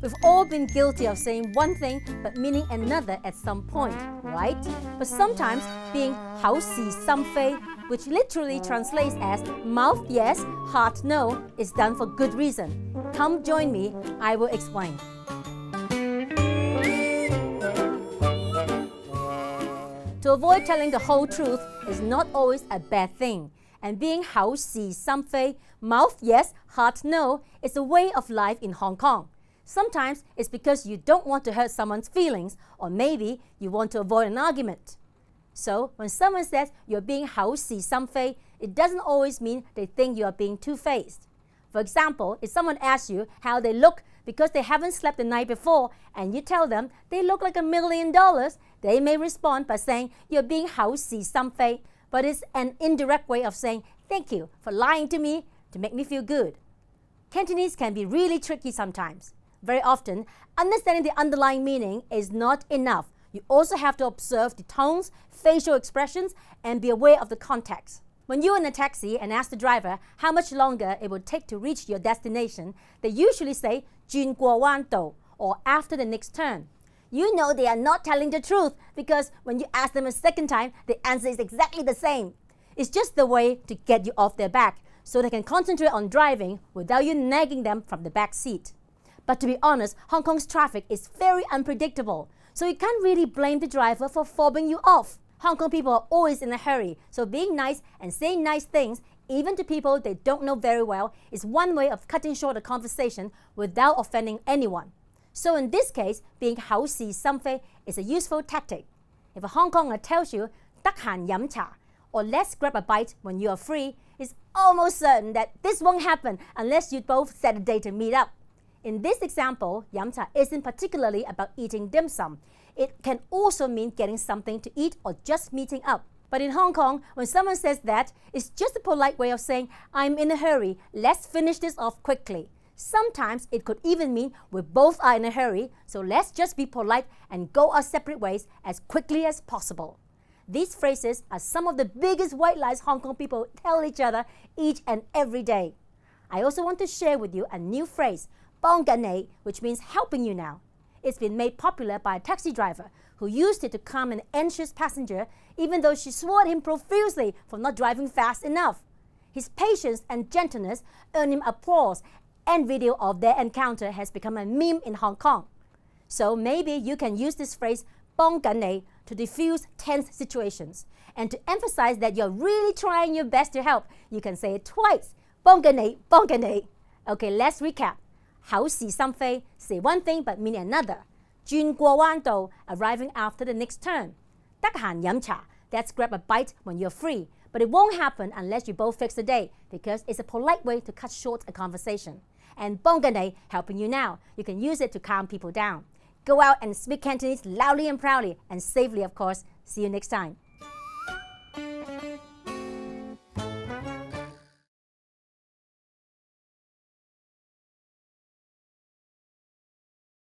We've all been guilty of saying one thing but meaning another at some point, right? But sometimes being 口是心非, which literally translates as mouth yes, heart no, is done for good reason. Come join me, I will explain. To avoid telling the whole truth is not always a bad thing. And being 口是心非, mouth yes, heart no, is a way of life in Hong Kong. Sometimes it's because you don't want to hurt someone's feelings, or maybe you want to avoid an argument. So when someone says you're being 口是心非, it doesn't always mean they think you are being two-faced. For example, if someone asks you how they look because they haven't slept the night before and you tell them they look like $1 million, they may respond by saying you're being 口是心非, but it's an indirect way of saying thank you for lying to me to make me feel good. Cantonese can be really tricky sometimes. Very often, understanding the underlying meaning is not enough. You also have to observe the tones, facial expressions, and be aware of the context. When you're in a taxi and ask the driver how much longer it will take to reach your destination, they usually say 轉過彎道, or after the next turn. You know they are not telling the truth because when you ask them a second time, the answer is exactly the same. It's just the way to get you off their back so they can concentrate on driving without you nagging them from the back seat. But to be honest, Hong Kong's traffic is very unpredictable, so you can't really blame the driver for fobbing you off. Hong Kong people are always in a hurry, so being nice and saying nice things, even to people they don't know very well, is one way of cutting short a conversation without offending anyone. So in this case, being 口是心非 is a useful tactic. If a Hong Konger tells you 得閒飲茶 or let's grab a bite when you are free, it's almost certain that this won't happen unless you both set a date to meet up. In this example, 飲茶 isn't particularly about eating dim sum. It can also mean getting something to eat or just meeting up. But in Hong Kong, when someone says that, it's just a polite way of saying, I'm in a hurry, let's finish this off quickly. Sometimes it could even mean we both are in a hurry, so let's just be polite and go our separate ways as quickly as possible. These phrases are some of the biggest white lies Hong Kong people tell each other each and every day. I also want to share with you a new phrase, 幫緊你, which means helping you now. It's been made popular by a taxi driver who used it to calm an anxious passenger even though she swore at him profusely for not driving fast enough. His patience and gentleness earned him applause, and video of their encounter has become a meme in Hong Kong. So maybe you can use this phrase 幫緊你 to diffuse tense situations. And to emphasize that you're really trying your best to help, you can say it twice. 幫緊你, 幫緊你. Okay, let's recap. 口是心非, say one thing but mean another. 轉過彎道, arriving after the next turn. 得閒飲茶, that's grab a bite when you're free. But it won't happen unless you both fix the date because it's a polite way to cut short a conversation. And 幫緊你, helping you now. You can use it to calm people down. Go out and speak Cantonese loudly and proudly and safely, of course. See you next time.